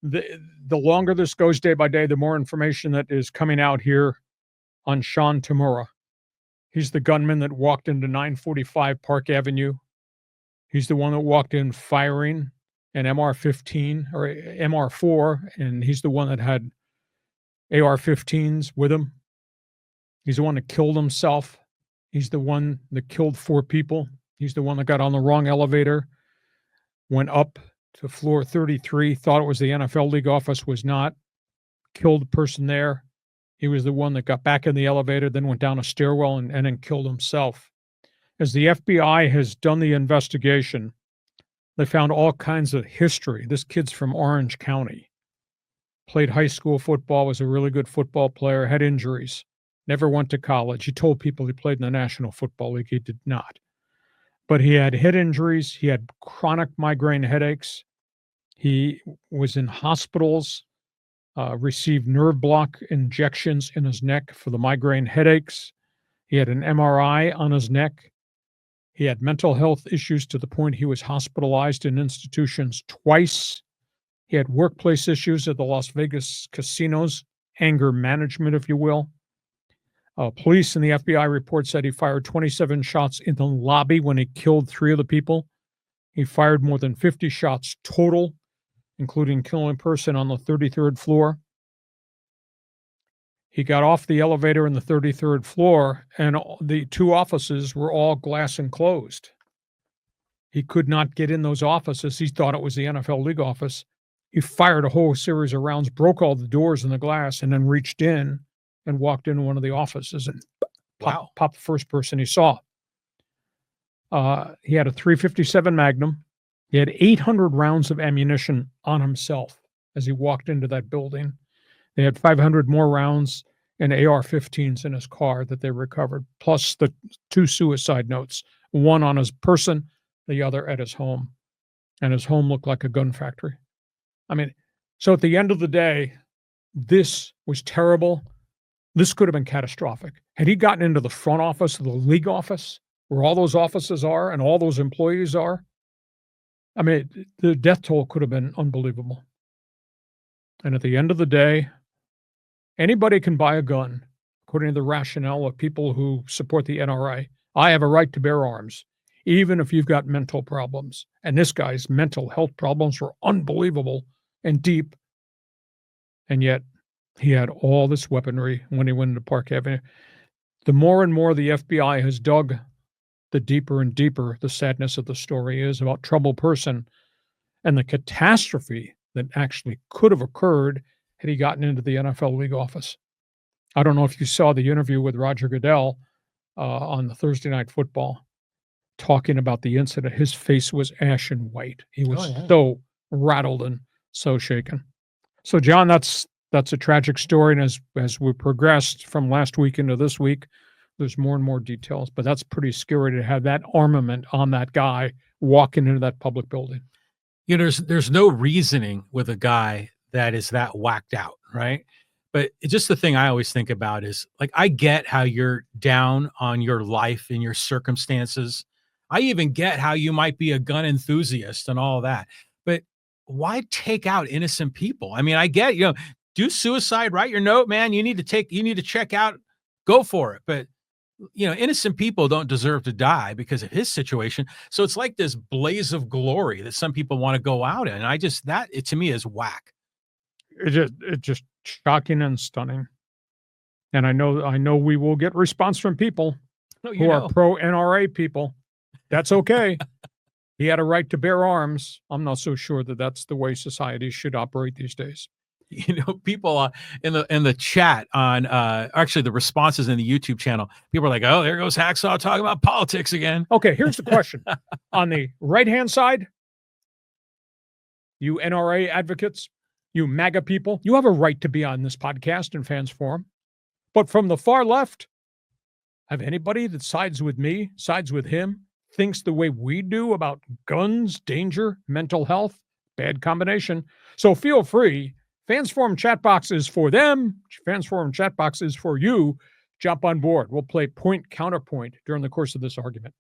the longer this goes day by day, the more information that is coming out here on Sean Tamura. He's the gunman that walked into 945 Park Avenue. He's the one that walked in firing an MR-15 or MR-4, and he's the one that had AR-15s with him. He's the one that killed himself. He's the one that killed 4 people. He's the one that got on the wrong elevator, went up to floor 33, thought it was the NFL league office, was not, killed the person there. He was the one that got back in the elevator, then went down a stairwell and then killed himself. As the FBI has done the investigation, they found all kinds of history. This kid's from Orange County. Played high school football, was a really good football player, had injuries, never went to college. He told people he played in the National Football League. He did not. But he had head injuries. He had chronic migraine headaches. He was in hospitals, received nerve block injections in his neck for the migraine headaches. He had an MRI on his neck. He had mental health issues to the point he was hospitalized in institutions twice. He had workplace issues at the Las Vegas casinos, anger management, if you will. Police and the FBI report said he fired 27 shots in the lobby when he killed 3 of the people. He fired more than 50 shots total, including killing a person on the 33rd floor. He got off the elevator in the 33rd floor, and the 2 offices were all glass enclosed. He could not get in those offices. He thought it was the NFL league office. He fired a whole series of rounds, broke all the doors in the glass, and then reached in and walked into one of the offices and popped the first person he saw. He had a .357 Magnum. He had 800 rounds of ammunition on himself as he walked into that building. They had 500 more rounds and AR-15s in his car that they recovered, plus the 2 suicide notes, one on his person, the other at his home. And his home looked like a gun factory. I mean, so at the end of the day, this was terrible. This could have been catastrophic. Had he gotten into the front office of the league office, where all those offices are and all those employees are, I mean, the death toll could have been unbelievable. And at the end of the day, anybody can buy a gun, according to the rationale of people who support the NRA. I have a right to bear arms, even if you've got mental problems. And this guy's mental health problems were unbelievable and deep. And yet, he had all this weaponry when he went into Park Avenue. The more and more the FBI has dug, the deeper and deeper the sadness of the story is about troubled person and the catastrophe that actually could have occurred had he gotten into the NFL league office. I don't know if you saw the interview with Roger Goodell on the Thursday Night Football talking about the incident. His face was ashen white. He was so rattled and so shaken. So, John, that's a tragic story. And as we progressed from last week into this week, there's more and more details. But that's pretty scary to have that armament on that guy walking into that public building. You know, there's no reasoning with a guy that is that whacked out, right? But it's just the thing I always think about is, like, I get how you're down on your life and your circumstances. I even get how you might be a gun enthusiast and all that. But why take out innocent people? I mean, I get, do suicide, write your note, man. You need to check out, go for it. But, innocent people don't deserve to die because of his situation. So it's like this blaze of glory that some people want to go out in. And it to me is whack. It's just shocking and stunning. And I know we will get response from people who are pro NRA people. That's okay. He had a right to bear arms. I'm not so sure that that's the way society should operate these days. People in the chat on actually the responses in the YouTube channel, people are like, oh, there goes Hacksaw talking about politics again. Okay, here's the question. On the right-hand side, you NRA advocates, you MAGA people, you have a right to be on this podcast and Fans Forum. But from the far left, have anybody that sides with me, sides with him, thinks the way we do about guns, danger, mental health? Bad combination. So feel free. Fans Forum chat box is for them. Fans Forum chat box is for you. Jump on board. We'll play point counterpoint during the course of this argument.